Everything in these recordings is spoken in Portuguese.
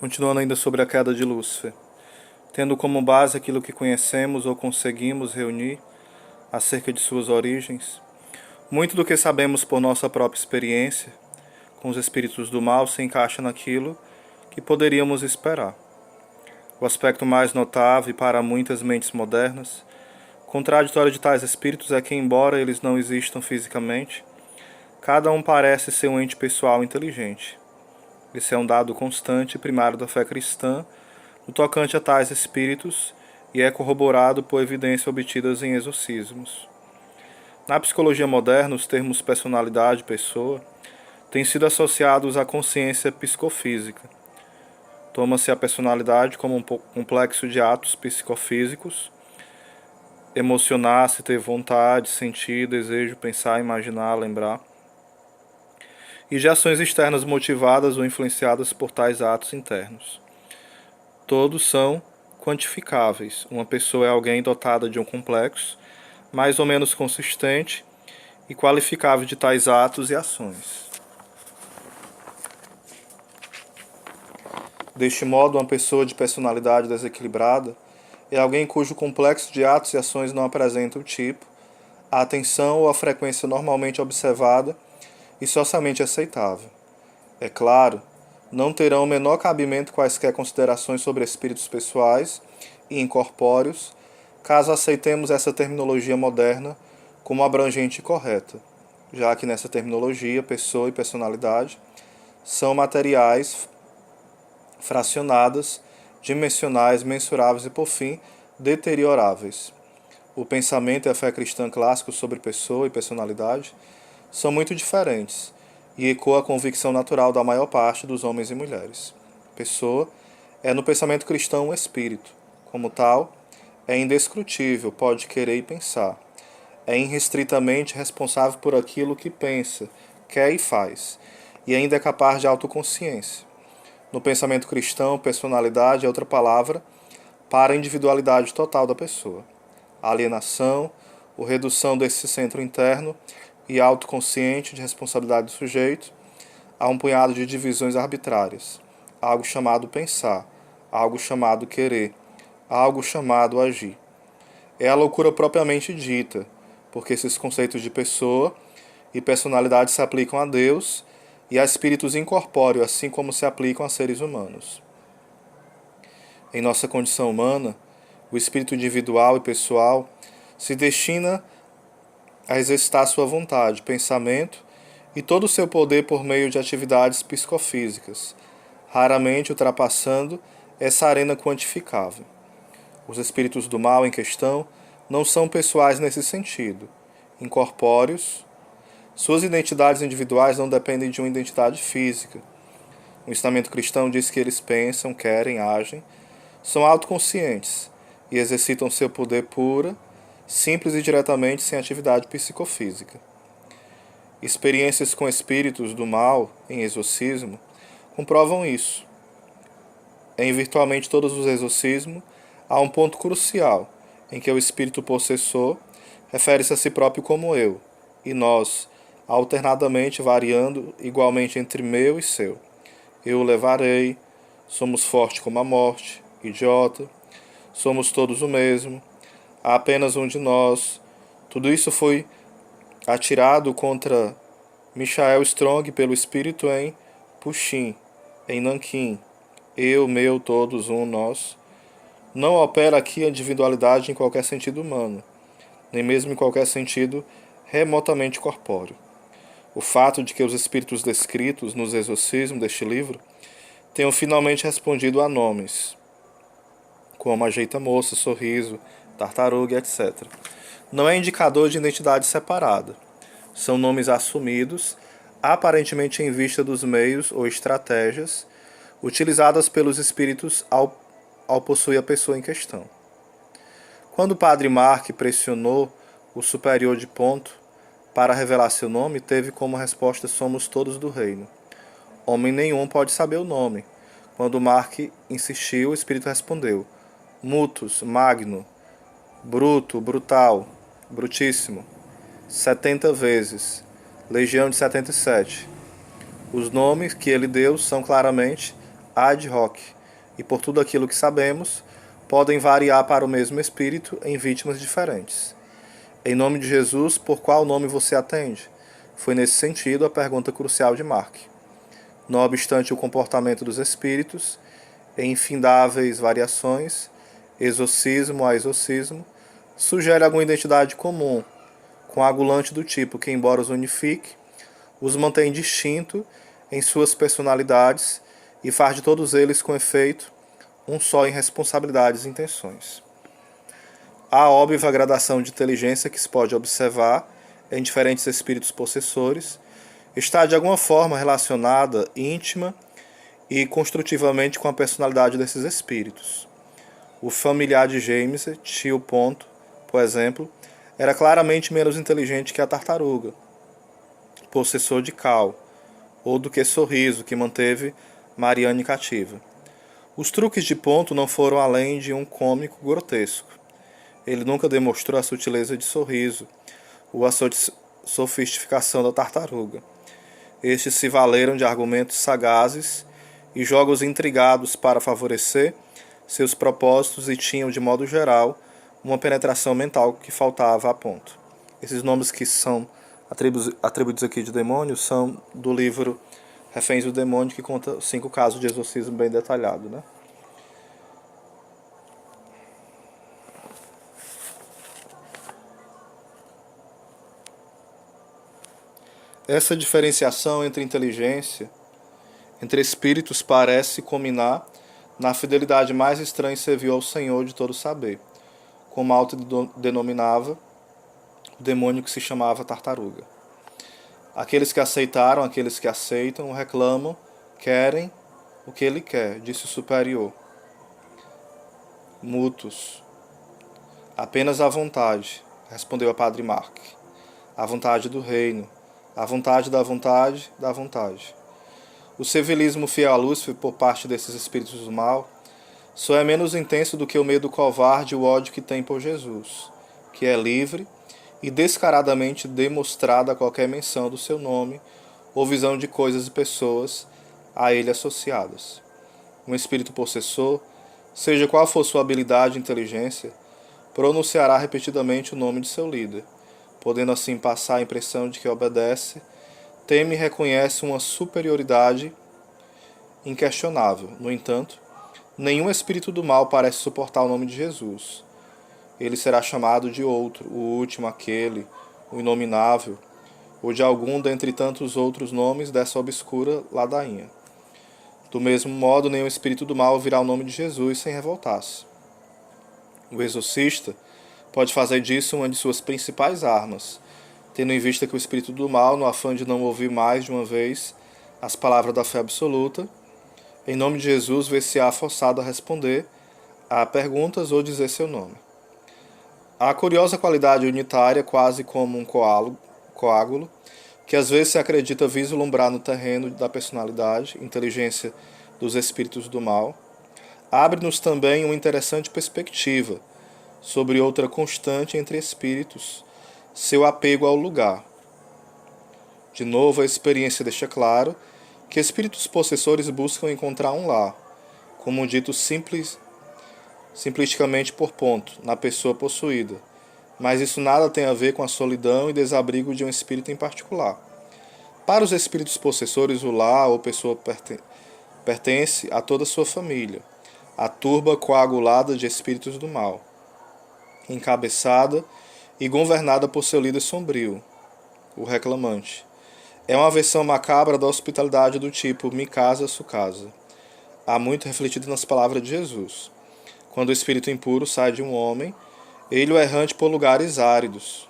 Continuando ainda sobre a queda de Lúcifer. Tendo como base aquilo que conhecemos ou conseguimos reunir acerca de suas origens, muito do que sabemos por nossa própria experiência com os espíritos do mal se encaixa naquilo que poderíamos esperar. O aspecto mais notável para muitas mentes modernas, contraditório de tais espíritos é que, embora eles não existam fisicamente, cada um parece ser um ente pessoal inteligente. Esse é um dado constante e primário da fé cristã no tocante a tais espíritos e é corroborado por evidências obtidas em exorcismos. Na psicologia moderna, os termos personalidade e pessoa têm sido associados à consciência psicofísica. Toma-se a personalidade como um complexo de atos psicofísicos: emocionar, se ter vontade, sentir, desejo, pensar, imaginar, lembrar, e de ações externas motivadas ou influenciadas por tais atos internos. Todos são quantificáveis. Uma pessoa é alguém dotada de um complexo mais ou menos consistente e qualificável de tais atos e ações. Deste modo, uma pessoa de personalidade desequilibrada é alguém cujo complexo de atos e ações não apresenta o tipo, a atenção ou a frequência normalmente observada e socialmente aceitável. É claro, não terão o menor cabimento quaisquer considerações sobre espíritos pessoais e incorpóreos, caso aceitemos essa terminologia moderna como abrangente e correta, já que nessa terminologia, pessoa e personalidade são materiais, fracionadas, dimensionais, mensuráveis e, por fim, deterioráveis. O pensamento e a fé cristã clássicos sobre pessoa e personalidade são muito diferentes e ecoa a convicção natural da maior parte dos homens e mulheres. Pessoa é no pensamento cristão um espírito. Como tal, é indescrutível, pode querer e pensar. É irrestritamente responsável por aquilo que pensa, quer e faz, e ainda é capaz de autoconsciência. No pensamento cristão, personalidade é outra palavra para a individualidade total da pessoa. A alienação, a redução desse centro interno e autoconsciente de responsabilidade do sujeito a um punhado de divisões arbitrárias, algo chamado pensar, algo chamado querer, algo chamado agir. É a loucura propriamente dita, porque esses conceitos de pessoa e personalidade se aplicam a Deus e a espíritos incorpóreos, assim como se aplicam a seres humanos. Em nossa condição humana, o espírito individual e pessoal se destina a exercitar sua vontade, pensamento e todo o seu poder por meio de atividades psicofísicas, raramente ultrapassando essa arena quantificável. Os espíritos do mal em questão não são pessoais nesse sentido, incorpóreos. Suas identidades individuais não dependem de uma identidade física. O ensinamento cristão diz que eles pensam, querem, agem, são autoconscientes e exercitam seu poder pura, simples e diretamente sem atividade psicofísica. Experiências com espíritos do mal em exorcismo comprovam isso. Em virtualmente todos os exorcismos, há um ponto crucial em que o espírito possessor refere-se a si próprio como eu, e nós, alternadamente variando igualmente entre meu e seu. Eu o levarei, somos forte como a morte, idiota, somos todos o mesmo, há apenas um de nós. Tudo isso foi atirado contra Michael Strong pelo espírito em Puxim, em Nanquim. Eu, meu, todos, um, nós. Não opera aqui a individualidade em qualquer sentido humano, nem mesmo em qualquer sentido remotamente corpóreo. O fato de que os espíritos descritos nos exorcismos deste livro tenham finalmente respondido a nomes, como ajeita-moça, sorriso, tartaruga, etc., não é indicador de identidade separada. São nomes assumidos, aparentemente em vista dos meios ou estratégias utilizadas pelos espíritos ao possuir a pessoa em questão. Quando o padre Mark pressionou o superior de ponto para revelar seu nome, teve como resposta: somos todos do reino. Homem nenhum pode saber o nome. Quando Mark insistiu, o espírito respondeu: mutus, magno, bruto, brutal, brutíssimo, 70 vezes, legião de 77. Os nomes que ele deu são claramente ad hoc, e por tudo aquilo que sabemos, podem variar para o mesmo espírito em vítimas diferentes. Em nome de Jesus, por qual nome você atende? Foi nesse sentido a pergunta crucial de Mark. Não obstante o comportamento dos espíritos, em infindáveis variações, exorcismo a exorcismo, sugere alguma identidade comum, coagulante do tipo que, embora os unifique, os mantém distinto em suas personalidades e faz de todos eles, com efeito, um só em responsabilidades e intenções. Há óbvia gradação de inteligência que se pode observar em diferentes espíritos possessores, está de alguma forma relacionada íntima e construtivamente com a personalidade desses espíritos. O familiar de James, tio Ponto, por exemplo, era claramente menos inteligente que a tartaruga, possessor de Cal, ou do que Sorriso, que manteve Marianne cativa. Os truques de Ponto não foram além de um cômico grotesco. Ele nunca demonstrou a sutileza de Sorriso, ou a sofisticação da tartaruga. Estes se valeram de argumentos sagazes e jogos intrigados para favorecer seus propósitos e tinham, de modo geral, uma penetração mental que faltava a Ponto. Esses nomes que são atribuídos aqui de demônios são do livro Reféns do Demônio, que conta 5 casos de exorcismo bem detalhado, né? Essa diferenciação entre inteligência, entre espíritos, parece culminar na fidelidade mais estranha e servil ao Senhor de todo saber, como autodenominava o demônio que se chamava tartaruga. Aqueles que aceitaram, aqueles que aceitam, reclamam, querem o que ele quer, disse o superior. Mutus. Apenas a vontade, respondeu a Padre Mark. A vontade do reino, a vontade da vontade, da vontade. O servilismo fiel a Lúcifer por parte desses espíritos do mal só é menos intenso do que o medo covarde e o ódio que tem por Jesus, que é livre e descaradamente demonstrada a qualquer menção do seu nome ou visão de coisas e pessoas a ele associadas. Um espírito possessor, seja qual for sua habilidade e inteligência, pronunciará repetidamente o nome de seu líder, podendo assim passar a impressão de que obedece, teme e reconhece uma superioridade inquestionável. No entanto, nenhum espírito do mal parece suportar o nome de Jesus. Ele será chamado de outro, o último, aquele, o inominável, ou de algum dentre tantos outros nomes dessa obscura ladainha. Do mesmo modo, nenhum espírito do mal ouvirá o nome de Jesus sem revoltar-se. O exorcista pode fazer disso uma de suas principais armas, tendo em vista que o espírito do mal, no afã de não ouvir mais de uma vez as palavras da fé absoluta, em nome de Jesus vê-se-á forçado a responder a perguntas ou dizer seu nome. Há a curiosa qualidade unitária, quase como um coágulo, que às vezes se acredita vislumbrar no terreno da personalidade, inteligência dos espíritos do mal, abre-nos também uma interessante perspectiva sobre outra constante entre espíritos, seu apego ao lugar. De novo, a experiência deixa claro que espíritos possessores buscam encontrar um lar, como dito simplisticamente por Ponto, na pessoa possuída, mas isso nada tem a ver com a solidão e desabrigo de um espírito em particular. Para os espíritos possessores, o lar ou pessoa pertence a toda a sua família, a turba coagulada de espíritos do mal, encabeçada e governada por seu líder sombrio, o reclamante. É uma versão macabra da hospitalidade do tipo "mi casa, su casa". Há muito refletido nas palavras de Jesus. Quando o espírito impuro sai de um homem, ele o errante por lugares áridos,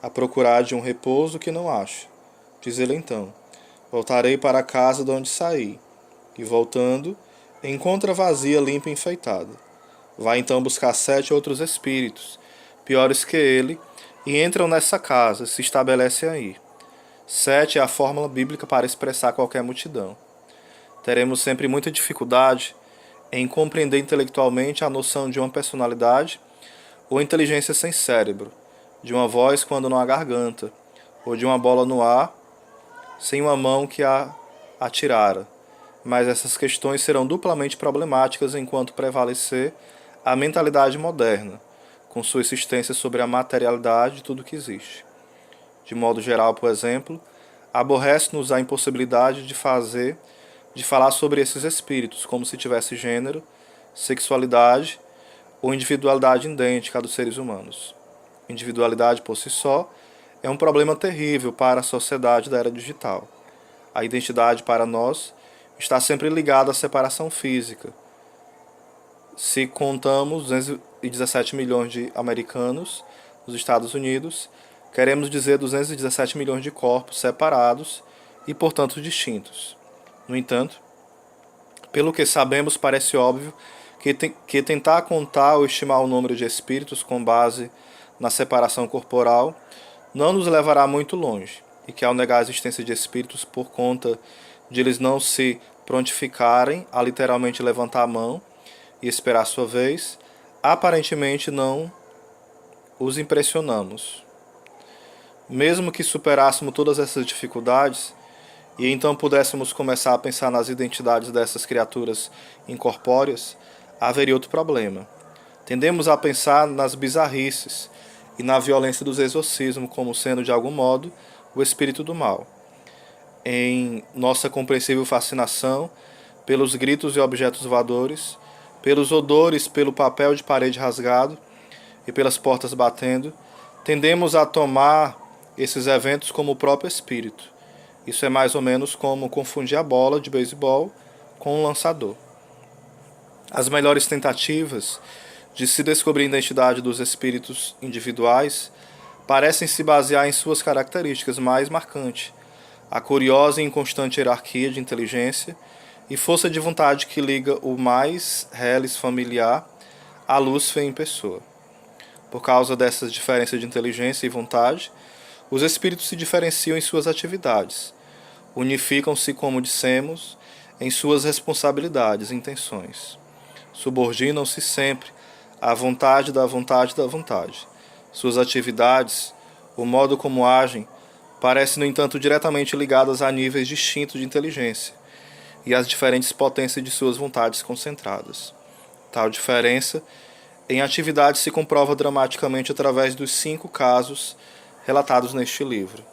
a procurar de um repouso que não acha. Diz ele então: voltarei para a casa de onde saí. E voltando, encontra vazia, limpa e enfeitada. Vai então buscar 7 outros espíritos, piores que ele, e entram nessa casa, se estabelecem aí. 7 é a fórmula bíblica para expressar qualquer multidão. Teremos sempre muita dificuldade em compreender intelectualmente a noção de uma personalidade ou inteligência sem cérebro, de uma voz quando não há garganta, ou de uma bola no ar sem uma mão que a atirara. mas essas questões serão duplamente problemáticas enquanto prevalecer a mentalidade moderna, com sua insistência sobre a materialidade de tudo que existe. De modo geral, por exemplo, aborrece-nos a impossibilidade de falar sobre esses espíritos como se tivesse gênero, sexualidade ou individualidade idêntica à dos seres humanos. Individualidade por si só é um problema terrível para a sociedade da era digital. A identidade para nós está sempre ligada à separação física. Se contamos 217 milhões de americanos nos Estados Unidos, queremos dizer 217 milhões de corpos separados e, portanto, distintos. No entanto, pelo que sabemos, parece óbvio que tentar contar ou estimar o número de espíritos com base na separação corporal não nos levará muito longe, e que ao negar a existência de espíritos por conta de eles não se prontificarem a literalmente levantar a mão e esperar a sua vez, aparentemente não os impressionamos. Mesmo que superássemos todas essas dificuldades, e então pudéssemos começar a pensar nas identidades dessas criaturas incorpóreas, haveria outro problema. Tendemos a pensar nas bizarrices e na violência dos exorcismos como sendo, de algum modo, o espírito do mal. Em nossa compreensível fascinação pelos gritos e objetos voadores, pelos odores, pelo papel de parede rasgado e pelas portas batendo, tendemos a tomar esses eventos como o próprio espírito. Isso é mais ou menos como confundir a bola de beisebol com um lançador. As melhores tentativas de se descobrir a identidade dos espíritos individuais parecem se basear em suas características mais marcantes, a curiosa e inconstante hierarquia de inteligência e força de vontade que liga o mais reles familiar à Lúcifer em pessoa. Por causa dessas diferenças de inteligência e vontade, os espíritos se diferenciam em suas atividades, unificam-se, como dissemos, em suas responsabilidades e intenções. Subordinam-se sempre à vontade da vontade da vontade. Suas atividades, o modo como agem, parecem, no entanto, diretamente ligadas a níveis distintos de inteligência e às diferentes potências de suas vontades concentradas. Tal diferença em atividade se comprova dramaticamente através dos 5 casos relatados neste livro.